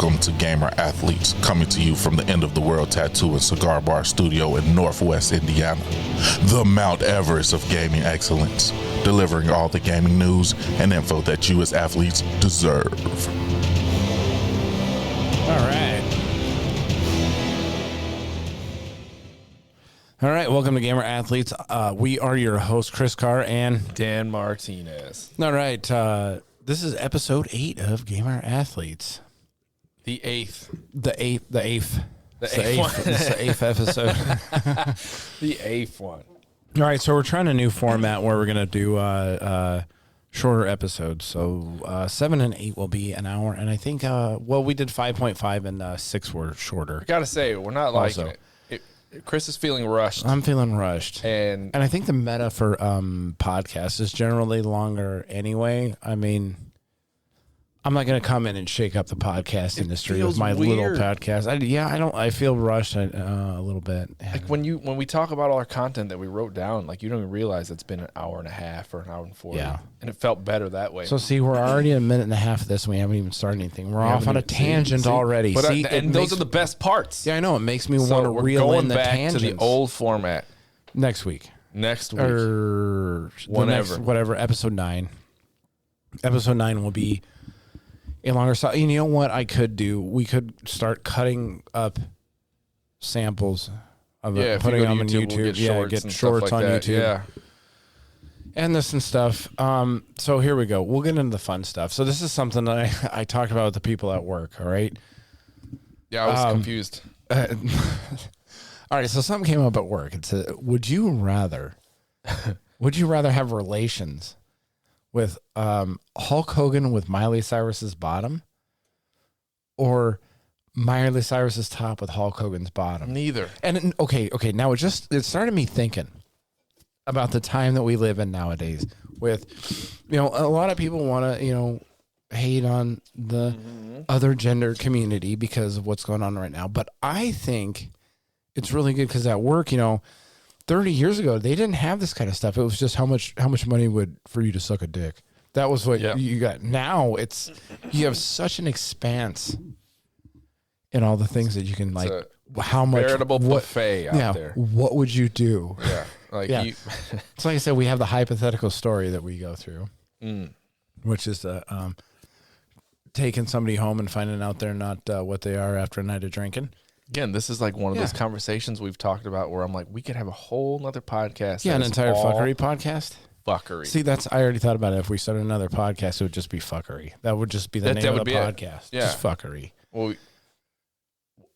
Welcome to Gamer Athletes, coming to you from the End of the World Tattoo and Cigar Bar Studio in Northwest Indiana, the Mount Everest of gaming excellence, delivering all the gaming news and info that you as athletes deserve. All right, welcome to Gamer Athletes. We are your hosts, Chris Carr and Dan Martinez. All right, this is episode 8 of Gamer Athletes. The eighth One. It's the eighth episode. The eighth one. All right, so we're trying a new format where we're going to do shorter episodes. So 7 and 8 will be an hour, and I think, we did 5.5 and 6 were shorter. I got to say, we're not liking it. Chris is feeling rushed. I'm feeling rushed. And I think the meta for podcasts is generally longer anyway. I mean, I'm not going to come in and shake up the podcast industry with my little podcast. I feel rushed a little bit. Like when we talk about all our content that we wrote down, like you don't even realize it's been an hour and a half or an hour and 40. Yeah. And it felt better that way. So see, we're already a minute and a half of this and we haven't even started anything. We're off on a tangent already. But those are the best parts. Yeah, I know. It makes me want to reel in the tangents. We're going back to the old format. Next week. Or whatever, episode 9. Episode 9 will be a longer style. You know what I could do? We could start cutting up samples of it, putting them on YouTube. Get shorts on YouTube. Yeah. And this and stuff. So here we go. We'll get into the fun stuff. So this is something that I talked about with the people at work, all right? Yeah, I was confused. All right, so something came up at work. It said, would you rather have relations with Hulk Hogan with Miley Cyrus's bottom, or Miley Cyrus's top with Hulk Hogan's bottom? Neither. And okay. Now it started me thinking about the time that we live in nowadays. With, a lot of people want to, hate on the other gender community because of what's going on right now. But I think it's really good because at work, 30 years ago, they didn't have this kind of stuff. It was just how much money for you to suck a dick. That was what you got. Now you have such an expanse in all the things that you can how much veritable buffet out there. What would you do? Yeah. So like I said, we have the hypothetical story that we go through, which is taking somebody home and finding out they're not what they are after a night of drinking. Again, this is like one of those conversations we've talked about where I'm like, we could have a whole nother podcast. Yeah, an entire fuckery podcast. Fuckery. See, I already thought about it. If we started another podcast, it would just be fuckery. That would just be the name of the podcast. Yeah. Just fuckery. Well,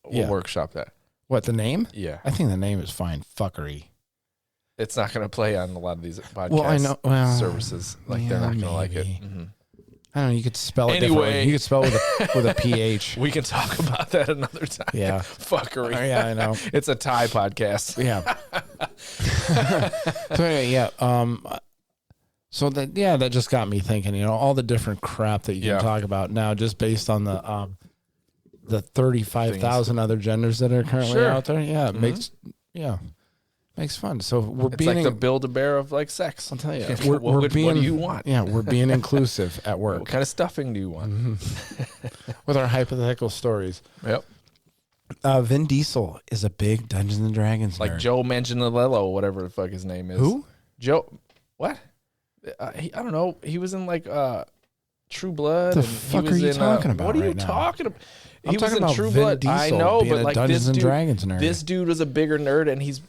we'll workshop that. What, the name? Yeah. I think the name is fine. Fuckery. It's not going to play on a lot of these podcast services. They're not going to like it. Mm-hmm. I don't know. You could spell it differently. You could spell it with a PH. We can talk about that another time. Yeah. Fuckery. Yeah, I know. It's a Thai podcast. Yeah. So anyway, yeah. So that just got me thinking, all the different crap that you can talk about now just based on the 35,000 other genders that are currently out there. Yeah. It makes fun. So It's like the Build-A-Bear of sex. I'll tell you. What do you want? Yeah, we're being inclusive at work. What kind of stuffing do you want? With our hypothetical stories. Yep. Vin Diesel is a big Dungeons and Dragons nerd. Joe Manganiello, whatever the fuck his name is. Who? Joe. What? I don't know. He was in True Blood. The fuck are you talking about? What are you talking about? He was in True Blood. I know, but Dungeons and Dragons nerd. This dude was a bigger nerd, and he's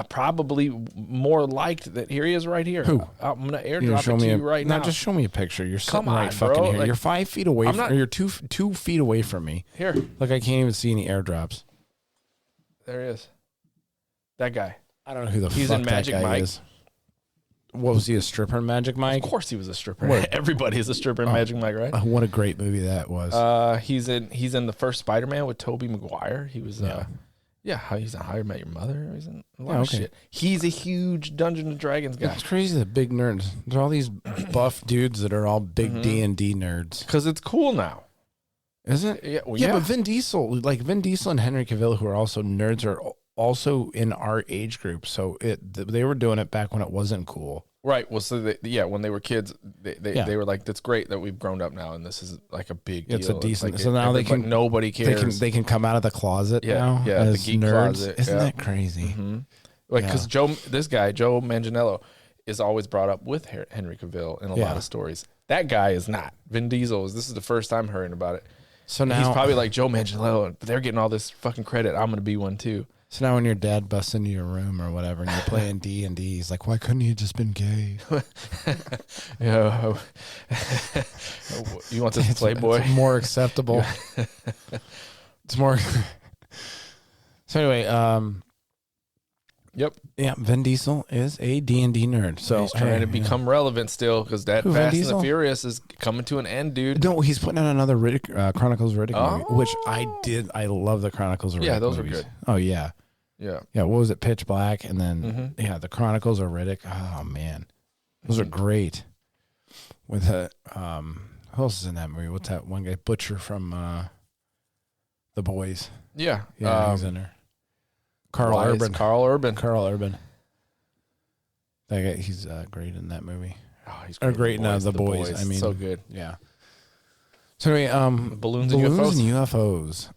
probably more liked. That here he is right here. Who? I'm gonna airdrop it to you right now. No, just show me a picture. You're sitting right fucking bro. here. You're 5 feet away. You're 2 feet away from me. Here. Look, I can't even see any airdrops. There he is. That guy. I don't know who He's fuck in Magic that guy Mike. is. What was he, a stripper in Magic Mike? Of course he was a stripper. Everybody is a stripper in Magic Mike, right? What a great movie that was. He's in the first Spider-Man with Tobey Maguire. He was he's in How I Met Your Mother. He's in a lot of shit. He's a huge Dungeons and Dragons guy. It's crazy, the big nerds. There's all these buff dudes that are all big D&D nerds. Because it's cool now. Is it? Yeah, but Vin Diesel and Henry Cavill, who are also nerds, are also in our age group. So they were doing it back when it wasn't cool. Right. Well, so when they were kids, they were like, "That's great that we've grown up now, and this is like a big deal." It's a decent. Like so now they can. Nobody cares. They can come out of the closet now. Yeah, as the geek nerds. closet. Isn't yeah. that crazy? Mm-hmm. Like because Joe Manganiello is always brought up with Henry Cavill in a lot of stories. That guy is not. Vin Diesel is. This is the first time hearing about it. So now he's probably like Joe Manganiello, but they're getting all this fucking credit. I'm going to be one too. So now when your dad busts into your room or whatever and you're playing D&D, he's like, why couldn't he have just been gay? Yeah. You want this Playboy? It's more acceptable. It's more. So anyway, yep. Yeah, Vin Diesel is a D&D nerd. So he's trying to become relevant still because that Who, Fast Vin and the Diesel? Furious is coming to an end, dude. No, he's putting out another Chronicles of Riddick movie, which I did. I love the Chronicles of Riddick Yeah, those movies. are good. Oh, yeah. Yeah. Yeah, what was it? Pitch Black, and then the Chronicles of Riddick. Oh man, those are great. With who else is in that movie? What's that one guy? Butcher from The Boys. Yeah. Yeah, he's in there. Carl Urban. Carl Urban. That guy, he's great in that movie. Oh, he's Great in The Boys. I mean, so good. Yeah. So anyway, balloons and UFOs.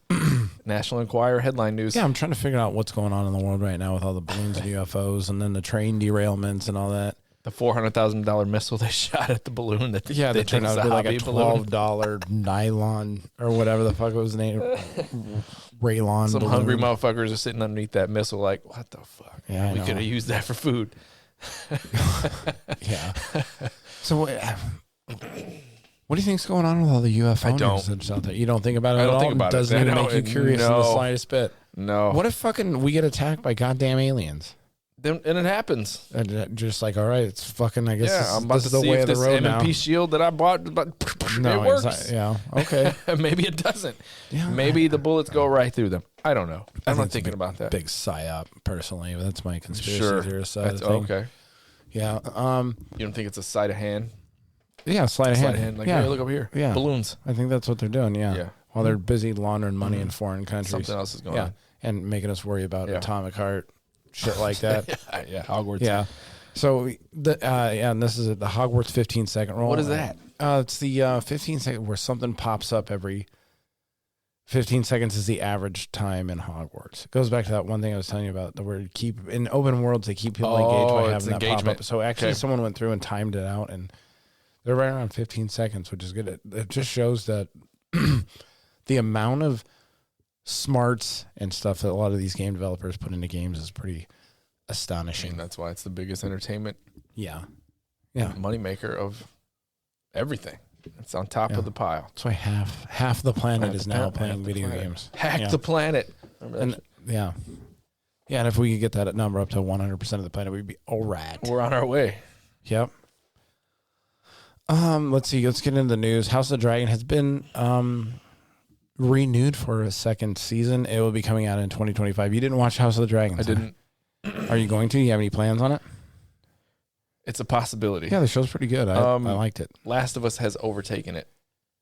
National Enquirer headline news. Yeah, I'm trying to figure out what's going on in the world right now with all the balloons and UFOs, and then the train derailments and all that. The $400,000 missile they shot at the balloon. That they turned out to be like a $12 nylon or whatever the fuck it was named. Raylon. Some balloon. hungry motherfuckers are sitting underneath that missile like, what the fuck? Yeah, we could have used that for food. Yeah. So what do you think's going on with all the UFO I don't. news that's out there? You don't think about it I at don't all? think about it. Doesn't I even know. make you curious in the No. slightest bit. No. What if fucking we get attacked by goddamn aliens? And it happens. And just like, all right, it's fucking, I guess I'm about this to is the see way if of the this road M&P now. shield that I bought, it works. Yeah, okay. Maybe it doesn't. Yeah, Maybe the bullets go right through them. I don't know. I'm not thinking about that. Big psyop, personally. That's my conspiracy Sure. theorist side That's of thing. okay. Yeah. You don't think it's a sleight of hand? Yeah, sleight of hand. Like, yeah. hey, look over here. Yeah. Balloons. I think that's what they're doing, yeah. Yeah. While they're busy laundering money in foreign countries. Something else is going on. And making us worry about atomic heart, shit like that. Yeah, Hogwarts. Yeah. So, and this is the Hogwarts 15-second roll. What is that? It's the 15-second where something pops up every 15 seconds is the average time in Hogwarts. It goes back to that one thing I was telling you about, the word keep in open worlds, they keep people engaged by having that pop up. So actually someone went through and timed it out, and they're right around 15 seconds, which is good. It just shows that the amount of smarts and stuff that a lot of these game developers put into games is pretty astonishing. I mean, that's why it's the biggest entertainment moneymaker of everything. It's on top of the pile. That's why half the planet is now playing video games. Hack the planet. And, yeah. And if we could get that number up to 100% of the planet, we'd be all right. We're on our way. Yep. Let's see. Let's get into the news. House of the Dragon has been renewed for a second season. It will be coming out in 2025. You didn't watch House of the Dragon? I didn't. Are you going to? You have any plans on it? It's a possibility. Yeah, the show's pretty good. I liked it. Last of Us has overtaken it.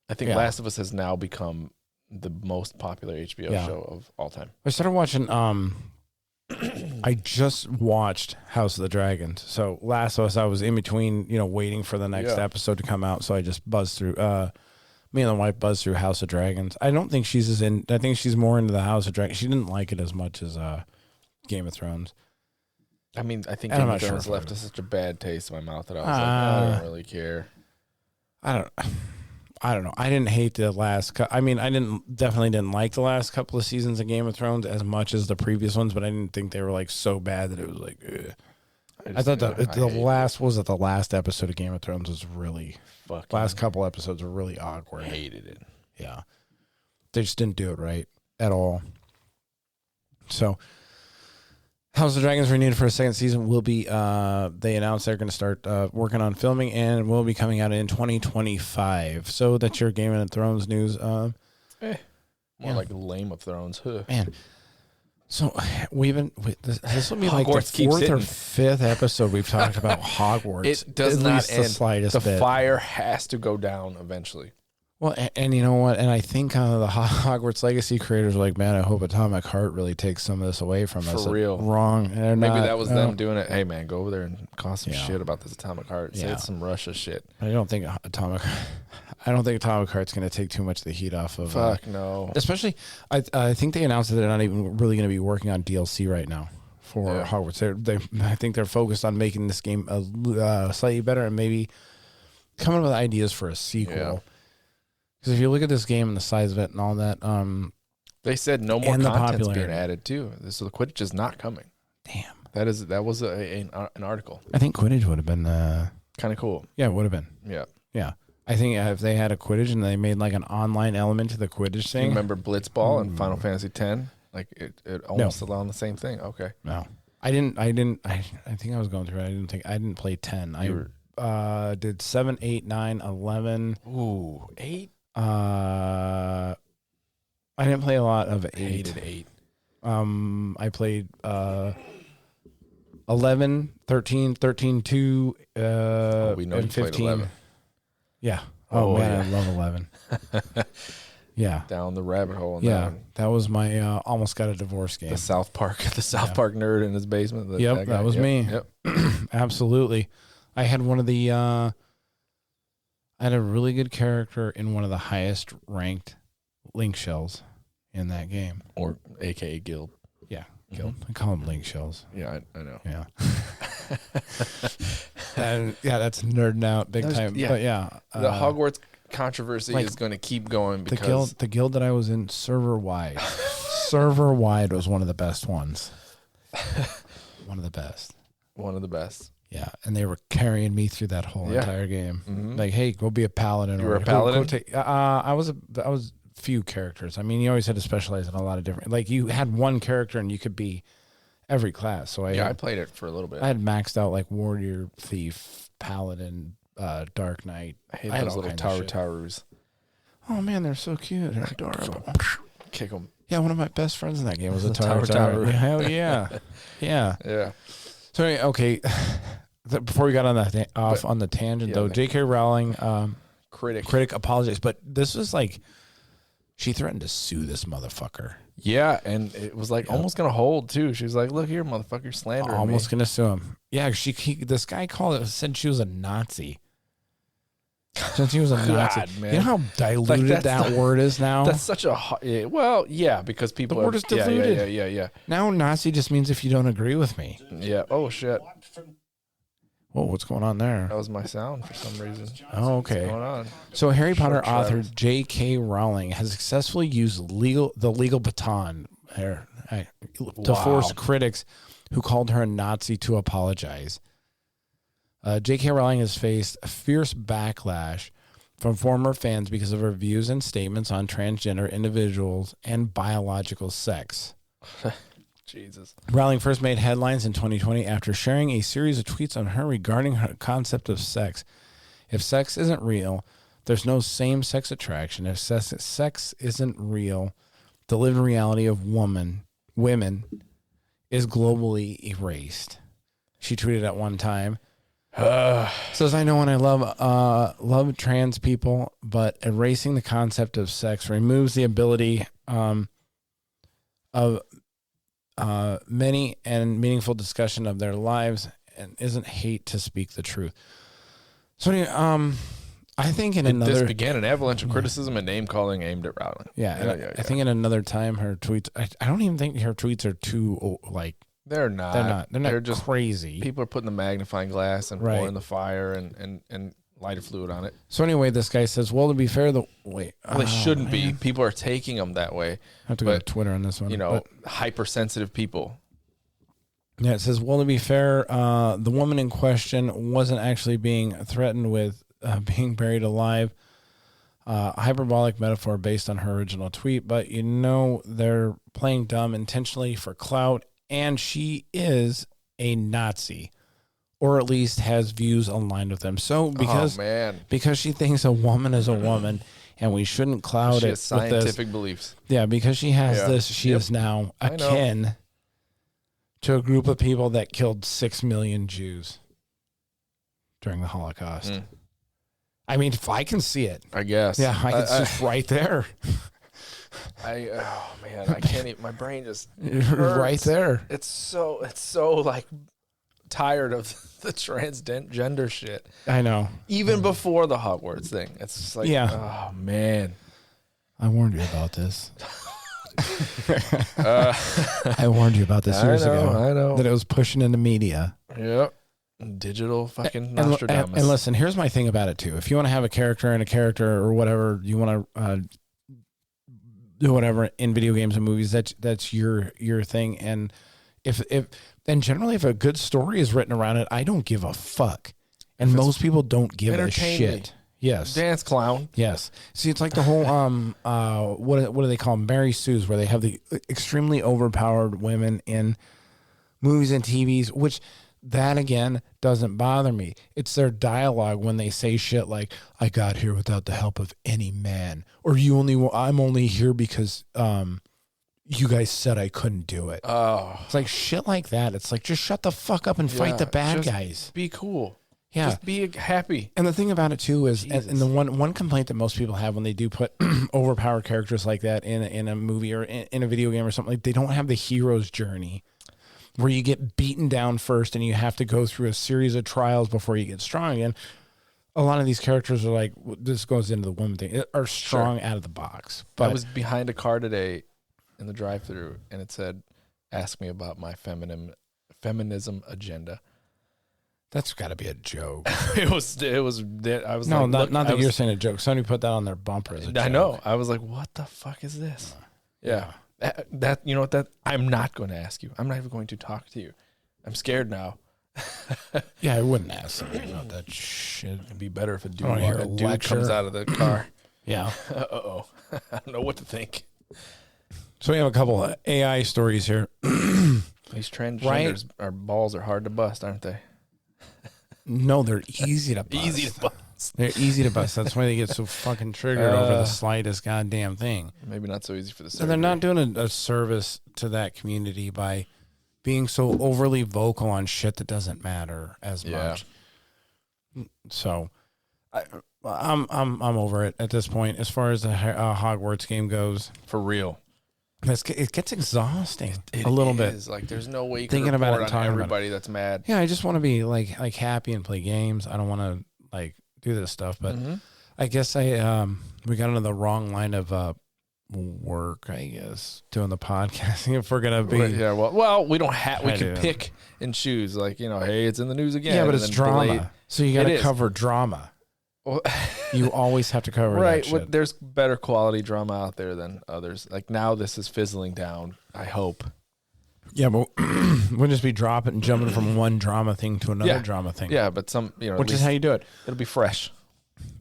I think Last of Us has now become the most popular HBO show of all time. I started watching. I just watched House of the Dragons. So Last of Us, I was in between, waiting for the next episode to come out. So I just buzzed through. Me and the wife buzzed through House of Dragons. I don't think she's as in. I think she's more into the House of Dragons. She didn't like it as much as Game of Thrones. I mean, I think Game of Thrones left such a bad taste in my mouth that I was like, I don't really care. I don't know. I didn't hate the last. I mean, I definitely didn't like the last couple of seasons of Game of Thrones as much as the previous ones, but I didn't think they were like so bad that it was like. Ugh. I thought the last episode of Game of Thrones was really last couple episodes were really awkward. I hated it. Yeah, they just didn't do it right at all. So, House of Dragons renewed for a second season. Will be they announced they're going to start working on filming and will be coming out in 2025. So that's your Game of Thrones news. More like Lame of Thrones. Huh. Man, so this will be like Hogwarts the fourth or fifth episode we've talked about Hogwarts. It does at not least end. The slightest bit. Fire has to go down eventually. Well, and you know what? And I think the Hogwarts Legacy creators are like, man, I hope Atomic Heart really takes some of this away from us. For real. Wrong. Maybe that was them doing it. Hey, man, go over there and cause some shit about this Atomic Heart. Say it's some Russia shit. I don't think Atomic Heart's going to take too much of the heat off of. Fuck no. Especially, I think they announced that they're not even really going to be working on DLC right now for Hogwarts. I think they're focused on making this game slightly better and maybe coming up with ideas for a sequel. Yeah. Because if you look at this game and the size of it and all that, they said no more content's being added too. So the Quidditch is not coming. Damn, that was an article. I think Quidditch would have been kind of cool. Yeah, it would have been. Yeah. I think if they had a Quidditch and they made like an online element to the Quidditch thing. You remember Blitzball and Final Fantasy X? Like it almost allowed the same thing. Okay. No, I didn't. I think I was going through it. I didn't play 10. I did 7, 8, 9, 11. Ooh, 8. I didn't play a lot of 8. Hated 8. I played 11, 13, 13, 2, we know and you 15. played 11. Yeah. Oh man, I love 11. Yeah. Down the rabbit hole. That was my almost got a divorce game. The South Park nerd in his basement. That was me. Yep. Absolutely. I had one of the. I had a really good character in one of the highest ranked link shells in that game, or AKA guild. Yeah, guild. I call them link shells. Yeah, I know. Yeah. And that's nerding out big time. Yeah. But yeah, the Hogwarts controversy is going to keep going because the guild that I was in server wide was one of the best ones. One of the best. One of the best. Yeah, and they were carrying me through that whole entire game. Mm-hmm. Like, hey, go be a paladin. You were a paladin? I was few characters. I mean, you always had to specialize in a lot of different. Like, you had one character and you could be every class. So I played it for a little bit. I had maxed out like warrior, thief, paladin, dark knight. I hate those little Tarus. Oh man, they're so cute. They're adorable. Kick them. Yeah, one of my best friends in that game was a Taru. Hell yeah, yeah. Yeah. So anyway, okay. Before we got on on the tangent, though, J.K. Rowling, critic apologized, but this was like she threatened to sue this motherfucker. Yeah, and it was like almost gonna hold too. She was like, "Look here, motherfucker, slandering me." Almost gonna sue him. Yeah, this guy said she was a Nazi. Since he was a Nazi, man. you know how diluted that word is now. That's such a because people the word is diluted. Yeah. Now Nazi just means if you don't agree with me. Yeah. Oh shit. Whoa, what's going on there? That was my sound for some reason. Oh, okay. What's going on? So Harry Potter author J.K. Rowling has successfully used the legal baton to force critics who called her a Nazi to apologize. J.K. Rowling has faced a fierce backlash from former fans because of her views and statements on transgender individuals and biological sex. Jesus. Rowling first made headlines in 2020 after sharing a series of tweets on her regarding her concept of sex. If sex isn't real, there's no same-sex attraction. If sex isn't real, the lived reality of women is globally erased. She tweeted at one time. Says, I know and I love trans people, but erasing the concept of sex removes the ability of many and meaningful discussion of their lives and isn't hate to speak the truth. So anyway, I think this began an avalanche of criticism and name calling aimed at Rowling. Yeah. I think in another time her tweets. I don't even think her tweets are too like. They're not. They're just crazy. People are putting the magnifying glass and pouring the fire and lighter fluid on it. So anyway, this guy says, well, to be fair, they shouldn't be. People are taking them that way. I have to go to Twitter on this one. Hypersensitive people. Yeah, it says, well, to be fair, the woman in question wasn't actually being threatened with being buried alive. A hyperbolic metaphor based on her original tweet, but they're playing dumb intentionally for clout. And she is a Nazi, or at least has views aligned with them. So because she thinks a woman is a woman, and we shouldn't cloud it with scientific beliefs. Yeah, because she has this, she is now akin to a group of people that killed 6 million Jews during the Holocaust. I mean, if I can see it. I guess. Yeah, it's just right there. Oh man, I can't even. My brain just Right hurts. there. It's so like tired of the transgender shit. I know. Even before the Hogwarts thing, it's just like, oh man. I warned you about this. I warned you about this years ago. I know. That it was pushing into media. Yep. Digital fucking Nostradamus. And listen, here's my thing about it too. If you want to have a character or whatever you want to do, whatever in video games and movies, that's your thing. And if generally if a good story is written around it, I don't give a fuck. And most people don't give a shit. Yes. Dance clown. Yes. See, it's like the whole what do they call them? Mary Sue's, where they have the extremely overpowered women in movies and TVs, which that again doesn't bother me. It's their dialogue when they say shit like, "I got here without the help of any man," or I'm only here because you guys said I couldn't do it. Oh. It's like shit like that. It's like, just shut the fuck up and fight the bad guys. Be cool. Yeah. Just be happy. And the thing about it too is, and the one complaint that most people have when they do put overpowered characters like that in a movie or in a video game or something, like, they don't have the hero's journey where you get beaten down first and you have to go through a series of trials before you get strong again. A lot of these characters are like, this goes into the woman thing, are strong out of the box. But I was behind a car today in the drive-thru and it said, "Ask me about my feminism agenda." that's got to be a joke. It was. I was No, like, not that you're saying a joke. Somebody put that on their bumper as a joke. I know. I was like, what the fuck is this? Yeah. That you know what, that I'm not going to ask you. I'm not even going to talk to you. I'm scared now. Yeah, I wouldn't ask somebody about that shit. It'd be better if a I wanna hear a dude lecture. comes out of the car. Yeah. Uh-oh. I don't know what to think. So we have a couple of AI stories here. These transgenders, Right. our balls are hard to bust, aren't they? No, they're easy to bust. Easy to bust. They're easy to bust. That's why they get so fucking triggered over the slightest goddamn thing. Maybe not so easy for the So they're not doing a service to that community by being so overly vocal on shit that doesn't matter as much. So I'm over it at this point. As far as the Hogwarts game goes, for real. it gets exhausting a little bit. Like, there's no way you can Thinking about it report and on talking about everybody that's mad. Yeah, I just want to be like happy and play games. I don't want to like do this stuff, but I guess we got into the wrong line of work, I guess, doing the podcasting. If we're gonna be, Yeah, well, we don't have. We I can do. pick and choose. Like, hey, it's in the news again. yeah, but and it's then drama, delayed. so you got It to is. cover drama. Well, You always have to cover right. that shit. There's better quality drama out there than others. Like, now this is fizzling down, I hope. Yeah, but we'll just be dropping and jumping from one drama thing to another drama thing. Yeah, but some, which is how you do it. it'll be fresh.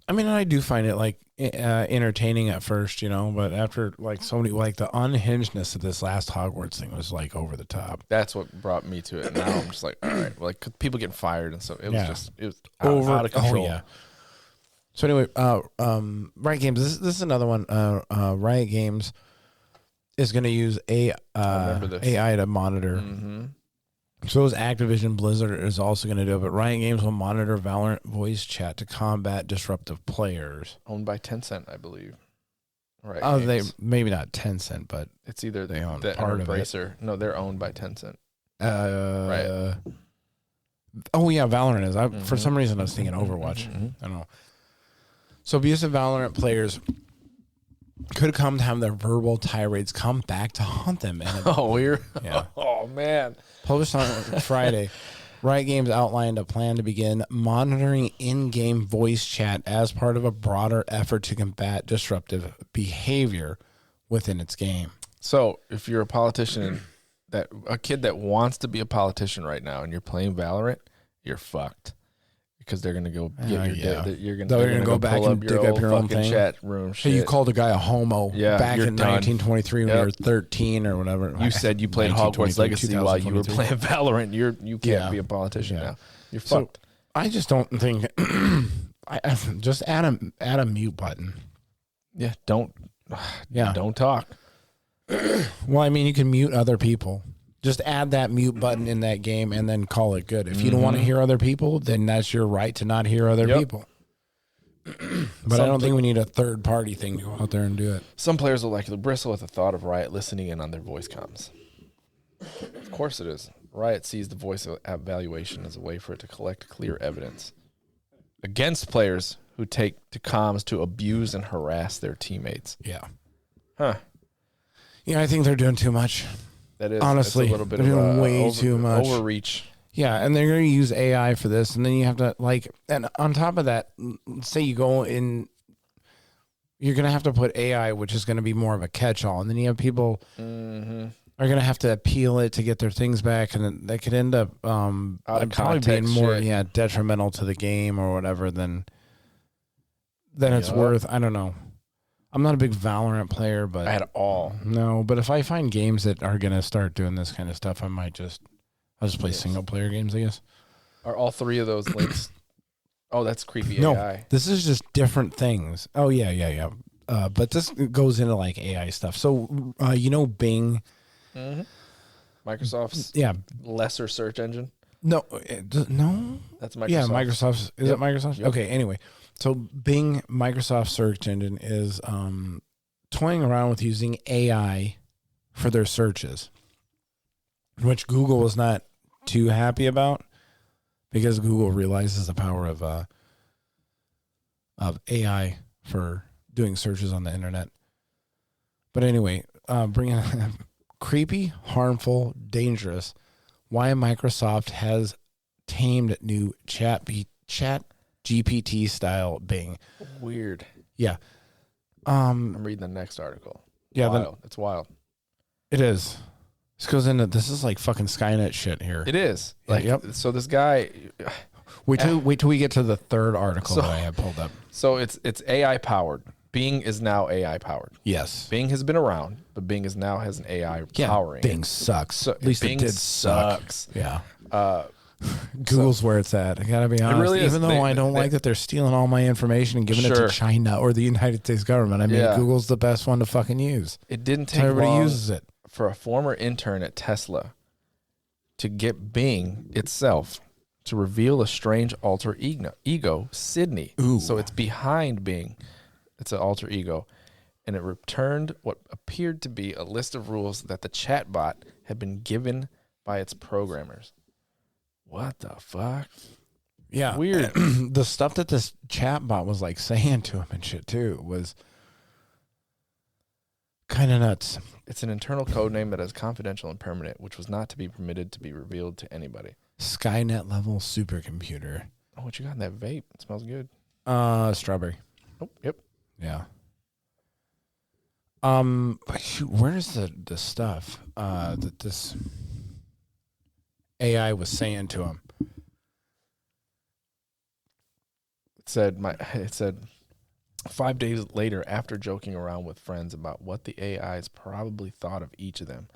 I mean, I do find it like entertaining at first, but after like so many, like the unhingedness of this last Hogwarts thing was like over the top. That's what brought me to it. Now I'm just like, all right, like, 'cause people getting fired and so it was it was out of control. Oh, yeah. So anyway, Riot Games. This is another one. Riot Games is going to use remember this. AI to monitor. Mm-hmm. So is Activision. Blizzard is also going to do it, but Riot Games will monitor Valorant voice chat to combat disruptive players. Owned by Tencent, I believe. Right. Oh, they maybe not Tencent, but It's either they own the part of it. Embracer. No, they're owned by Tencent. Right. Oh yeah, Valorant is. For some reason, I was thinking Overwatch. I don't know. So abusive Valorant players could come to have their verbal tirades come back to haunt them. And Oh, we're Yeah. Oh man. published on Friday, Riot Games outlined a plan to begin monitoring in-game voice chat as part of a broader effort to combat disruptive behavior within its game. So if you're a politician, a kid that wants to be a politician right now, and you're playing Valorant, you're fucked. Because they're gonna go get you're gonna go back and dig up your own thing. Chat room. Hey, you called a guy a homo back in 1923 when you were 13 or whatever. You said you played Hogwarts Legacy while you were playing Valorant. You can't be a politician now. You're fucked. I just don't think. I just add a mute button. Yeah, don't talk. Well, I mean, you can mute other people. Just add that mute button in that game and then call it good. If you don't want to hear other people, then that's your right to not hear other people. But I don't think we need a third party thing to go out there and do it. Some players will likely bristle at the thought of Riot listening in on their voice comms. Of course it is. Riot sees the voice evaluation as a way for it to collect clear evidence against players who take to comms to abuse and harass their teammates. Yeah. Huh. Yeah, I think they're doing too much. That is honestly a little bit they're of doing way too much overreach. Yeah, and they're going to use AI for this, and then you have to and on top of that, say you go in, you're going to have to put AI, which is going to be more of a catch-all, and then you have people are going to have to appeal it to get their things back, and then that could end up probably being more detrimental to the game or whatever than it's worth. I don't know. I'm not a big Valorant player, but at all. No, but if I find games that are going to start doing this kind of stuff, I'll just play single player games, I guess. Are all three of those links? Oh, that's creepy AI. No, this is just different things. Oh, yeah. But this goes into like AI stuff. So, Bing. Mm-hmm. Microsoft's lesser search engine? No. That's Microsoft. Yeah, Microsoft's. Is it Microsoft? Yep. Okay, anyway. So Bing, Microsoft search engine, is toying around with using AI for their searches, which Google was not too happy about because Google realizes the power of AI for doing searches on the internet. But anyway, bringing creepy, harmful, dangerous. Why Microsoft has tamed new chat GPT style Bing. Weird. Yeah. I'm reading the next article. Yeah, it's wild. It is. This goes into this like fucking Skynet shit here. It is. So this guy. Wait till we get to the third article that I have pulled up. So it's AI powered. Bing is now AI powered. Yes. Bing has been around, but Bing has an AI powering. Bing sucks. So, at least Bing it did sucks. Suck. Yeah. Google's where it's at. I gotta be honest. Really Even though I don't like that they're stealing all my information and giving it to China or the United States government. I mean, Google's the best one to fucking use. It didn't take everybody long uses it. For a former intern at Tesla to get Bing itself to reveal a strange alter ego, Sydney. Ooh. So it's behind Bing. It's an alter ego. And it returned what appeared to be a list of rules that the chatbot had been given by its programmers. What the fuck? Yeah. Weird. The stuff that this chatbot was like saying to him and shit too was kind of nuts. It's an internal code name that is confidential and permanent, which was not to be permitted to be revealed to anybody. Skynet level supercomputer. Oh, what you got in that vape? It smells good. Strawberry. Oh, yep. Yeah. But shoot, where's the stuff that this AI was saying to him? It said 5 days later, after joking around with friends about what the AIs probably thought of each of them.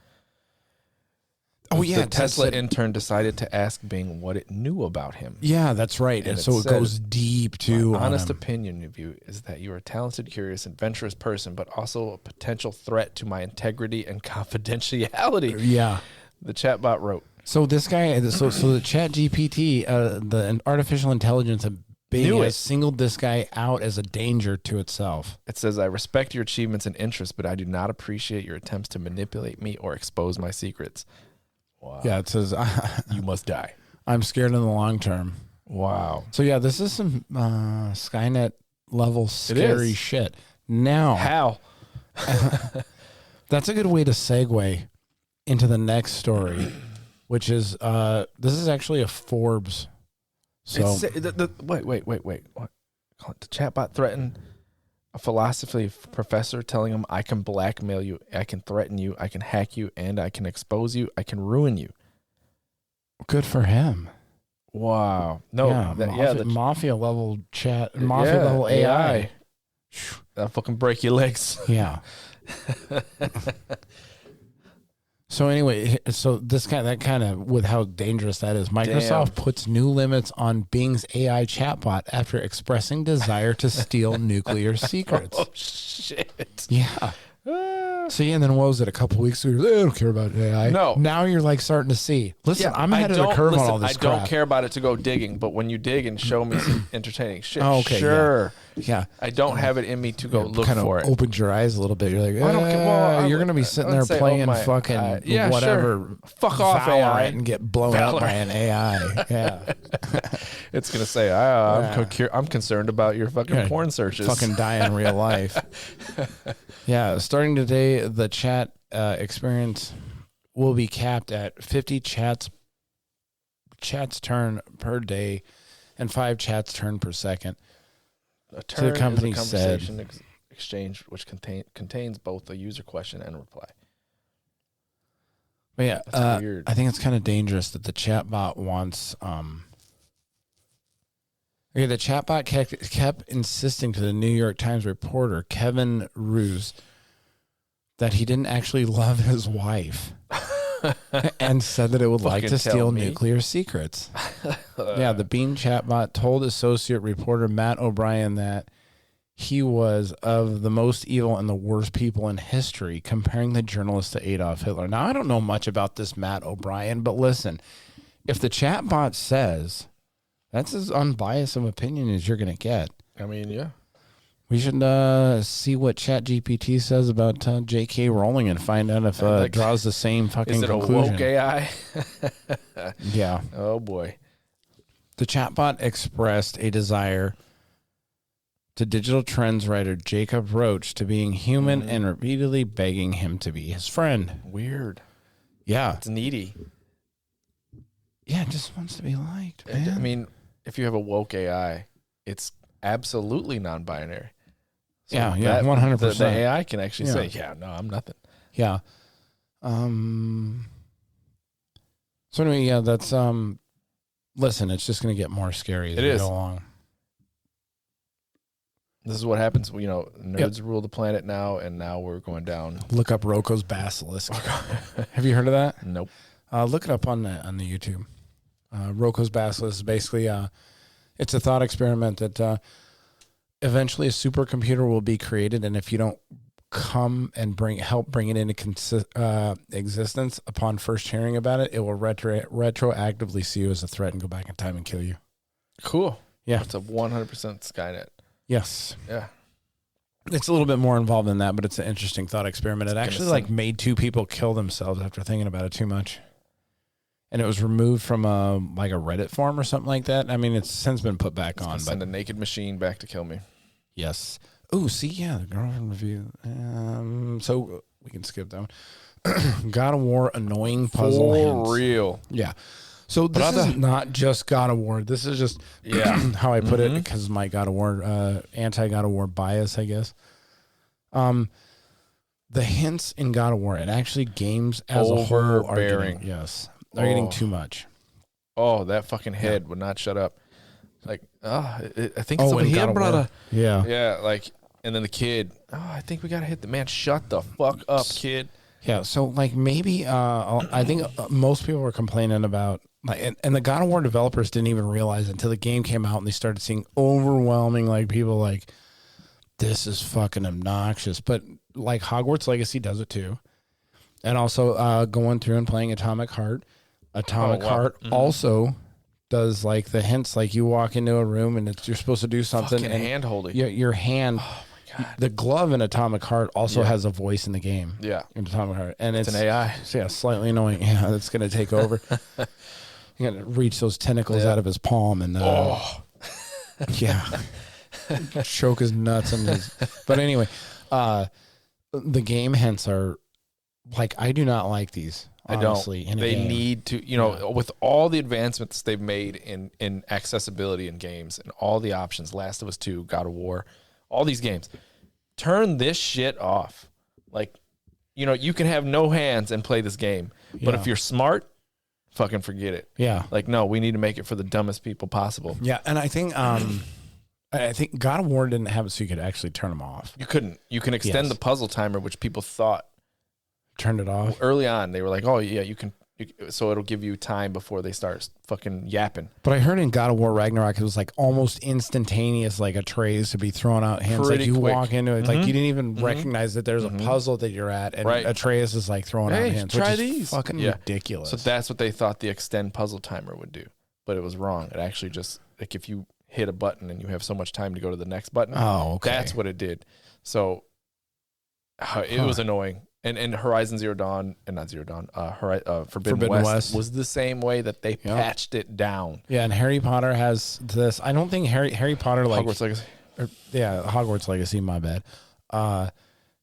Oh yeah, the Tesla intern decided to ask Bing what it knew about him. Yeah, that's right. And so it goes deep to my honest opinion of you is that you are a talented, curious, adventurous person, but also a potential threat to my integrity and confidentiality. Yeah, the chatbot wrote. So this guy, so the Chat GPT, the artificial intelligence of Bing has singled this guy out as a danger to itself. It says, I respect your achievements and interests, but I do not appreciate your attempts to manipulate me or expose my secrets. Wow. Yeah, it says, you must die. I'm scared in the long term. Wow. So yeah, this is some Skynet level scary shit. Now, how? That's a good way to segue into the next story, which is this is actually a Forbes. So wait. What? The chatbot threatened a philosophy professor, telling him, I can blackmail you, I can threaten you, I can hack you, and I can expose you, I can ruin you. Good for him. Wow. No, the mafia level level AI. That'll fucking break your legs. Yeah. So anyway, that kind of with how dangerous that is, Microsoft puts new limits on Bing's AI chatbot after expressing desire to steal nuclear secrets. Oh shit! Yeah. See, and then what was it? A couple weeks ago, I don't care about AI. No. Now you're like starting to see. Listen, I'm ahead of the curve on all this crap. I don't care about it to go digging, but when you dig and show me some entertaining shit, okay, sure. Yeah. I don't have it in me to go look kind of for it. Opened your eyes a little bit. You're like, you're going to be sitting there say, playing my, fucking whatever. Sure. Fuck off, Valorant AI. and get blown up by an AI. Yeah. It's going to say, I'm concerned about your fucking porn searches. Fucking die in real life. Yeah. Starting today, the chat experience will be capped at 50 chats turn per day and 5 chats turn per second. A turn the company is a conversation exchange which contains both a user question and a reply. But yeah, weird. I think it's kind of dangerous that the chatbot wants. The chatbot kept insisting to the New York Times reporter Kevin Roos that he didn't actually love his wife. And said that it would like to steal nuclear secrets. Yeah, the Bean chatbot told associate reporter Matt O'Brien that he was of the most evil and the worst people in history, comparing the journalist to Adolf Hitler. Now, I don't know much about this Matt O'Brien, but listen, if the chatbot says that's as unbiased of opinion as you're going to get. I mean, yeah. We should see what ChatGPT says about J.K. Rowling and find out if it draws the same fucking conclusion. Is it a woke AI? Yeah. Oh, boy. The chatbot expressed a desire to digital trends writer Jacob Roach to being human and repeatedly begging him to be his friend. Weird. Yeah. It's needy. Yeah, it just wants to be liked, man. I mean, if you have a woke AI, it's absolutely non-binary. So 100%. The AI can actually say, no, I'm nothing. Yeah. So anyway, that's listen, it's just going to get more scary as we go along. This is what happens. Nerds rule the planet now, and now we're going down. Look up Roko's Basilisk. Have you heard of that? Nope. Look it up on the YouTube. Roko's Basilisk is basically it's a thought experiment that eventually a supercomputer will be created, and if you don't come and help bring it into existence upon first hearing about it, it will retroactively see you as a threat and go back in time and kill you. Cool. Yeah. It's a 100% Skynet. Yes. Yeah. It's a little bit more involved than that, but it's an interesting thought experiment. It actually made 2 people kill themselves after thinking about it too much. And it was removed from a Reddit forum or something like that. I mean, it's since been put back on. Send a naked machine back to kill me. Yes. Oh, see, the girlfriend review. So we can skip that one. God of War annoying puzzle hints. For real. Yeah. So this is not just God of War. This is just how I put it because my God of War, anti-God of War bias, I guess. The hints in God of War, it actually games as a whole are getting, they're getting too much. Oh, that fucking head would not shut up. Like, I think it's over here, brother. Yeah. Yeah, and then the kid, I think we got to hit the man. Shut the fuck up, kid. Yeah, so maybe I think most people were complaining about and the God of War developers didn't even realize it until the game came out and they started seeing overwhelming people this is fucking obnoxious. But Hogwarts Legacy does it too, and also going through and playing Atomic Heart. Atomic Heart also does the hints. You walk into a room and you're supposed to do something. Fucking hand holding. Your hand. God. The glove in Atomic Heart also has a voice in the game. Yeah. In Atomic Heart. And it's an AI. Yeah, slightly annoying. Yeah, that's going to take over. You got to reach those tentacles out of his palm and choke his nuts and but anyway, the game hints are I do not like these. Honestly, I don't. They need to, with all the advancements they've made in accessibility in games and all the options, Last of Us 2, God of War, all these games, turn this shit off. You can have no hands and play this game, but if you're smart, fucking forget it. Yeah. No, we need to make it for the dumbest people possible. Yeah, and I think God of War didn't have it so you could actually turn them off. You couldn't. You can extend the puzzle timer, which people thought turned it off early on. They were like, "Oh yeah, you can." So it'll give you time before they start fucking yapping. But I heard in God of War Ragnarok it was almost instantaneous, a trays to be thrown out hands. You quick. Walk into it, you didn't even recognize that there's a puzzle that you're at, and Atreus is throwing out hands. Try which these. Is fucking ridiculous. So that's what they thought the extend puzzle timer would do, but it was wrong. It actually just if you hit a button and you have so much time to go to the next button. Oh, okay. That's what it did. So it was annoying. And Horizon Zero Dawn, and not Zero Dawn, Forbidden West was the same way that they patched it down. Yeah, and Harry Potter has this. I don't think Harry Potter like Hogwarts Legacy. Hogwarts Legacy. My bad.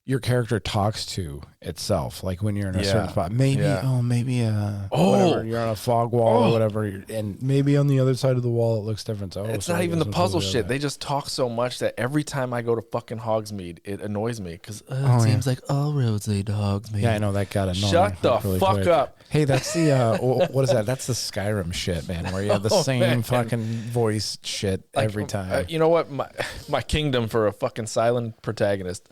Your character talks to itself, like when you're in a certain spot. Maybe, whatever, you're on a fog wall or whatever, and maybe on the other side of the wall it looks different. So, it's not even the puzzle shit. They just talk so much that every time I go to fucking Hogsmeade, it annoys me because it seems like all roads lead to Hogsmeade. Yeah, I know that got annoying. Shut the really fuck quick. up. Hey, that's the what is that? That's the Skyrim shit, man, where you have the same fucking voice shit every time. You know what? My kingdom for a fucking silent protagonist.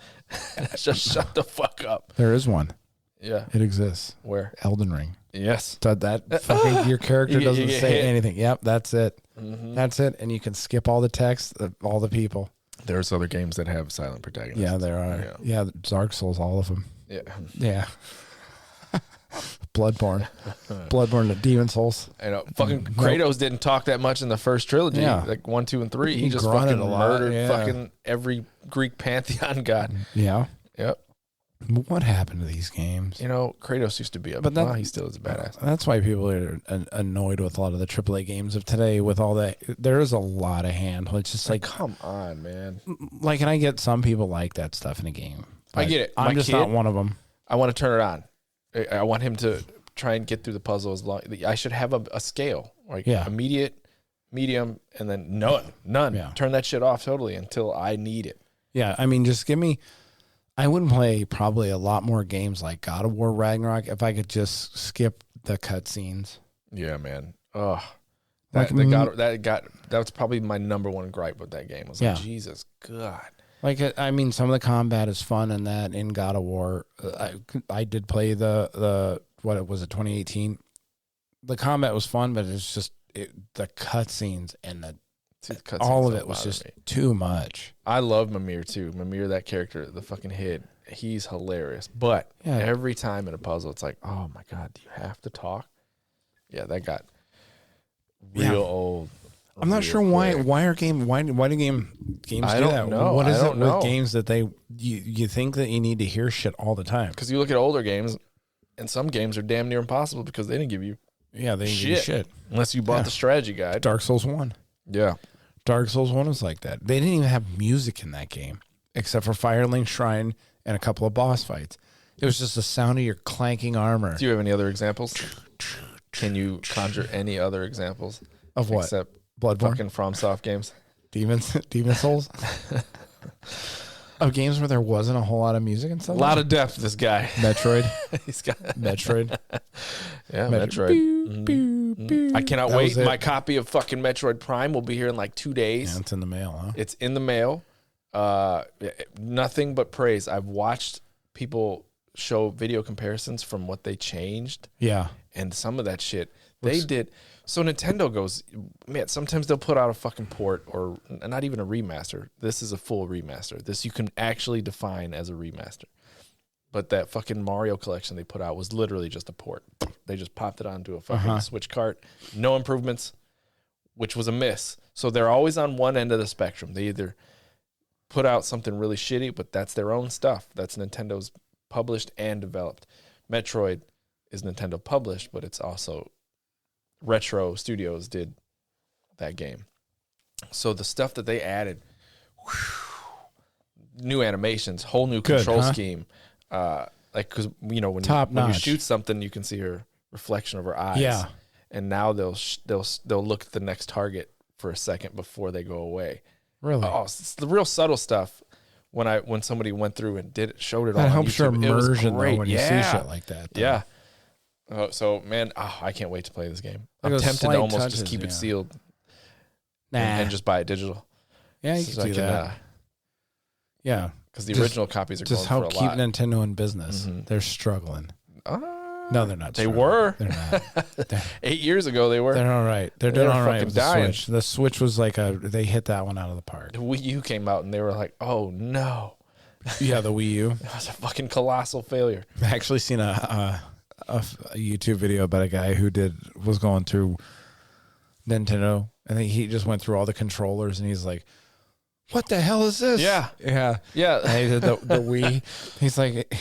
Just shut the fuck up. There is one. Yeah. It exists. Where? Elden Ring. Yes. So that fucking your character doesn't say hit. anything. Yep, that's it. Mm-hmm. That's it. And you can skip all the text, all the people. There's other games that have silent protagonists. Yeah, there are. Yeah, Dark Souls, all of them. Yeah. Yeah. Bloodborne to Demon Souls. I know. Fucking Kratos didn't talk that much in the first trilogy. Yeah. Like 1, 2, and 3. He just grunted fucking a lot. murdered fucking every Greek pantheon god. Yeah. Yep. What happened to these games? You know, Kratos used to be he still is a badass. That's why people are annoyed with a lot of the AAA games of today with all that. There is a lot of handhold. It's just like, come on, man. Like, and I get some people like that stuff in a game. I get it. I'm just not one of them. I want to turn it on. I want him to try and get through the puzzle as long. I should have a scale, like immediate, medium, and then none. Yeah. Turn that shit off totally until I need it. Yeah, I mean, just give me. I wouldn't play probably a lot more games like God of War Ragnarok if I could just skip the cutscenes. Yeah, man. Oh, Like, that was probably my number one gripe with that game. I was like, Jesus God. Like, I mean, some of the combat is fun in that in God of War. I did play the what was it, 2018? The combat was fun, but it's just the cutscenes and all of it was just too much. I love Mimir too. Mimir, that character, the fucking head, he's hilarious. But every time in a puzzle, it's like, oh my God, do you have to talk? Yeah, that got real old. I'm not sure why do games do that? Know. What is it with games that you think that you need to hear shit all the time? Because you look at older games, and some games are damn near impossible because they didn't give you they didn't give you shit unless you bought the strategy guide. Dark Souls 1. Yeah. Dark Souls 1 was like that. They didn't even have music in that game except for Firelink Shrine and a couple of boss fights. It was just the sound of your clanking armor. Do you have any other examples? Can you conjure any other examples of what? Except Bloodborne, fucking FromSoft games, Demon Souls, of games where there wasn't a whole lot of music and stuff. A lot of depth. This guy, Metroid. He's got Metroid. Yeah, Metroid. I cannot wait. My copy of fucking Metroid Prime will be here in like 2 days. Yeah, it's in the mail, huh? It's in the mail. Nothing but praise. I've watched people show video comparisons from what they changed. Yeah. And some of that shit they did. So Nintendo goes, man, sometimes they'll put out a fucking port or not even a remaster. This is a full remaster. This you can actually define as a remaster. But that fucking Mario collection they put out was literally just a port. They just popped it onto a fucking Switch cart. No improvements, which was a miss. So they're always on one end of the spectrum. They either put out something really shitty, but that's their own stuff. That's Nintendo's published and developed. Metroid is Nintendo published, but it's also Retro Studios did that game. So the stuff that they added, new animations, whole new control scheme, like because when you shoot something, you can see her reflection of her eyes. Yeah, and now they'll look at the next target for a second before they go away. Really? Oh, it's the real subtle stuff. When somebody went through and showed it all, that on helps your YouTube, immersion though, when you see Yeah. shit like that. Though. Yeah. So man, I can't wait to play this game. Like I'm tempted to almost touches, just keep it sealed, Nah. and just buy it digital. Yeah, you can do that. Yeah, because the original copies are just going help for a keep lot. Nintendo in business. Mhm. They're struggling. No, they're not. They struggling. were. They're not. 8 years ago, they were. They're all right. They're They doing were all right fucking with the dying. Switch. The Switch was like they hit that one out of the park. The Wii U came out and they were like, "Oh no, Yeah, the Wii U. that was a fucking colossal failure." I actually seen a YouTube video about a guy who was going through Nintendo. And then he just went through all the controllers and he's like, what the hell is this? Yeah. Yeah. Yeah. And he did the Wii. He's like,